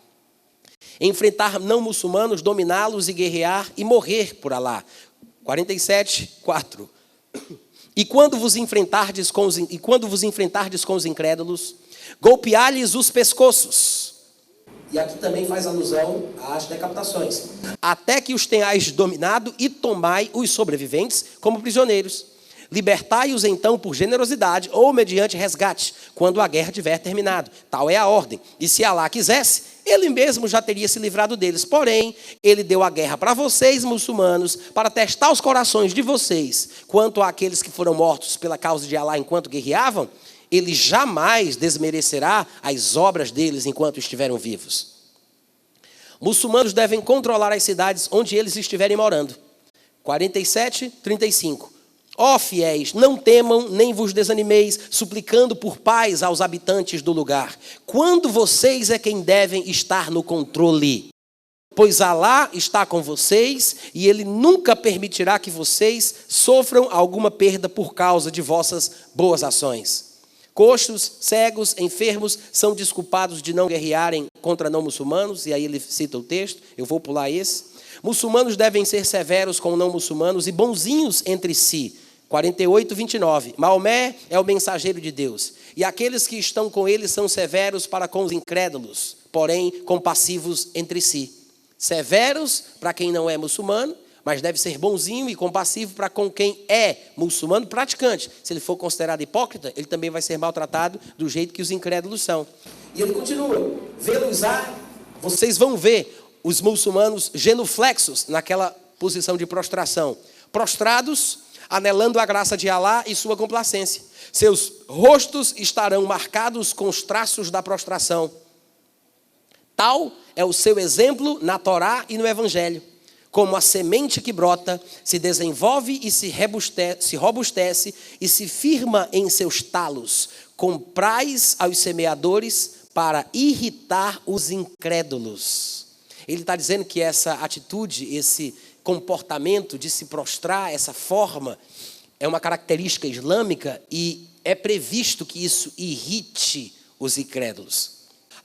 Enfrentar não muçulmanos, dominá-los e guerrear e morrer por Alá. 47, 4. E quando vos enfrentardes com os incrédulos, golpear-lhes os pescoços. E aqui também faz alusão às decapitações. Até que os tenhais dominado e tomai os sobreviventes como prisioneiros. Libertai-os então por generosidade ou mediante resgate, quando a guerra tiver terminado. Tal é a ordem. E se Alá quisesse, ele mesmo já teria se livrado deles. Porém, ele deu a guerra para vocês, muçulmanos, para testar os corações de vocês. Quanto àqueles que foram mortos pela causa de Alá enquanto guerreavam, ele jamais desmerecerá as obras deles enquanto estiveram vivos. Muçulmanos devem controlar as cidades onde eles estiverem morando. 47, 35. Ó fiéis, não temam nem vos desanimeis, suplicando por paz aos habitantes do lugar. Quando vocês é quem devem estar no controle. Pois Alá está com vocês e Ele nunca permitirá que vocês sofram alguma perda por causa de vossas boas ações. Coxos, cegos, enfermos são desculpados de não guerrearem contra não muçulmanos, e aí ele cita o texto, eu vou pular esse. Muçulmanos devem ser severos com não muçulmanos e bonzinhos entre si. 48, 29. Maomé é o mensageiro de Deus, e aqueles que estão com ele são severos para com os incrédulos, porém compassivos entre si. Severos para quem não é muçulmano, mas deve ser bonzinho e compassivo para com quem é muçulmano praticante. Se ele for considerado hipócrita, ele também vai ser maltratado do jeito que os incrédulos são. E ele continua: vocês vão ver os muçulmanos genuflexos naquela posição de prostração, prostrados, anelando a graça de Alá e sua complacência. Seus rostos estarão marcados com os traços da prostração. Tal é o seu exemplo na Torá e no Evangelho. Como a semente que brota, se desenvolve e se robustece e se firma em seus talos. Comprais aos semeadores para irritar os incrédulos. Ele está dizendo que essa atitude, esse comportamento de se prostrar, essa forma, é uma característica islâmica e é previsto que isso irrite os incrédulos.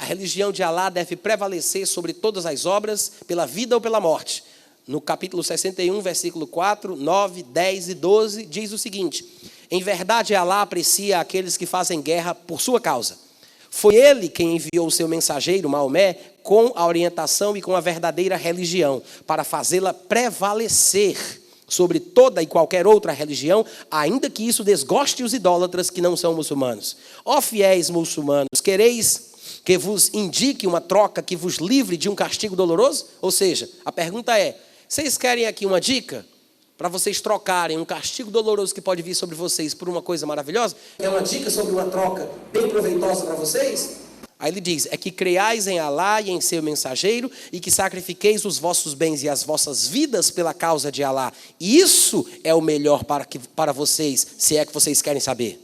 A religião de Alá deve prevalecer sobre todas as obras, pela vida ou pela morte. No capítulo 61, versículo 4, 9, 10 e 12, diz o seguinte: em verdade, Alá aprecia aqueles que fazem guerra por sua causa. Foi ele quem enviou o seu mensageiro, Maomé, com a orientação e com a verdadeira religião, para fazê-la prevalecer sobre toda e qualquer outra religião, ainda que isso desgoste os idólatras que não são muçulmanos. Ó fiéis muçulmanos, quereis que vos indique uma troca que vos livre de um castigo doloroso? Ou seja, a pergunta é, vocês querem aqui uma dica para vocês trocarem um castigo doloroso que pode vir sobre vocês por uma coisa maravilhosa? É uma dica sobre uma troca bem proveitosa para vocês? Aí ele diz, é que creiais em Alá e em seu mensageiro e que sacrifiqueis os vossos bens e as vossas vidas pela causa de Alá. Isso é o melhor para vocês, se é que vocês querem saber.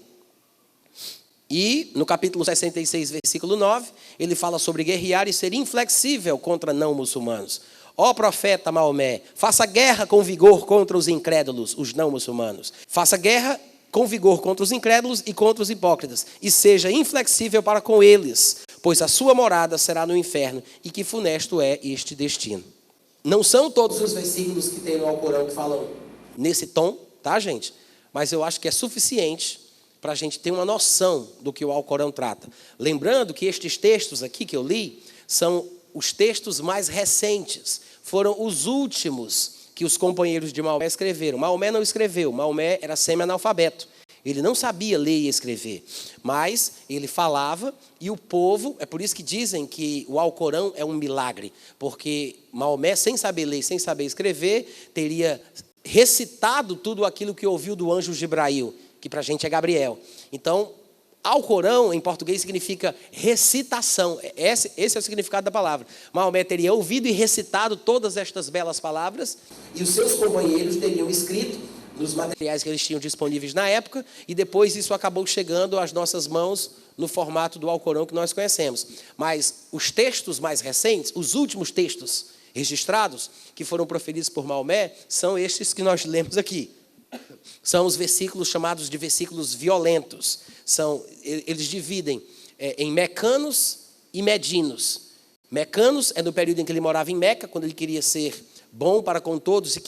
E no capítulo 66, versículo 9, ele fala sobre guerrear e ser inflexível contra não muçulmanos. Ó profeta Maomé, faça guerra com vigor contra os incrédulos, os não muçulmanos. Faça guerra com vigor contra os incrédulos e contra os hipócritas, e seja inflexível para com eles, pois a sua morada será no inferno, e que funesto é este destino. Não são todos os versículos que tem no Alcorão que falam nesse tom, tá, gente? Mas eu acho que é suficiente para a gente ter uma noção do que o Alcorão trata. Lembrando que estes textos aqui que eu li são os textos mais recentes, foram os últimos que os companheiros de Maomé escreveram. Maomé não escreveu, Maomé era semi-analfabeto. Ele não sabia ler e escrever, mas ele falava e o povo, é por isso que dizem que o Alcorão é um milagre, porque Maomé, sem saber ler, sem saber escrever, teria recitado tudo aquilo que ouviu do anjo Jibrail, que para a gente é Gabriel. Então, Alcorão, em português, significa recitação. Esse é o significado da palavra. Maomé teria ouvido e recitado todas estas belas palavras, e os seus companheiros teriam escrito nos materiais que eles tinham disponíveis na época, e depois isso acabou chegando às nossas mãos no formato do Alcorão que nós conhecemos. Mas os textos mais recentes, os últimos textos registrados, que foram proferidos por Maomé, são estes que nós lemos aqui. São os versículos chamados de versículos violentos. Eles dividem em mecanos e medinos. Mecanos é no período em que ele morava em Meca, quando ele queria ser bom para com todos e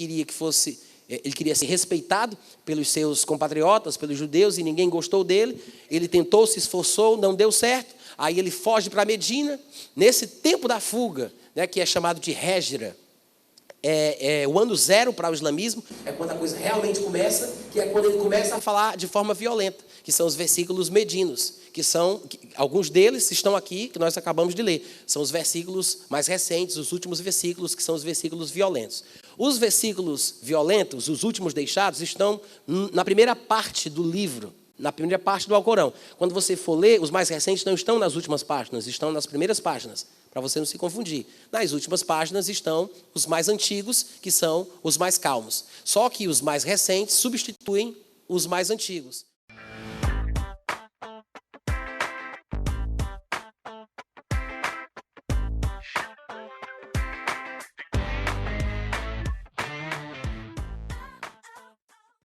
ele queria ser respeitado pelos seus compatriotas, pelos judeus, e ninguém gostou dele. Ele tentou, se esforçou, não deu certo. Aí ele foge para Medina. Nesse tempo da fuga, né, que é chamado de Hégira, é o ano zero para o islamismo, é quando a coisa realmente começa, que é quando ele começa a falar de forma violenta, que são os versículos medinos, alguns deles estão aqui, que nós acabamos de ler. São os versículos mais recentes, os últimos versículos, que são os versículos violentos. Os versículos violentos, os últimos deixados, estão na primeira parte do livro, na primeira parte do Alcorão. Quando você for ler, os mais recentes não estão nas últimas páginas, estão nas primeiras páginas, para você não se confundir. Nas últimas páginas estão os mais antigos, que são os mais calmos. Só que os mais recentes substituem os mais antigos.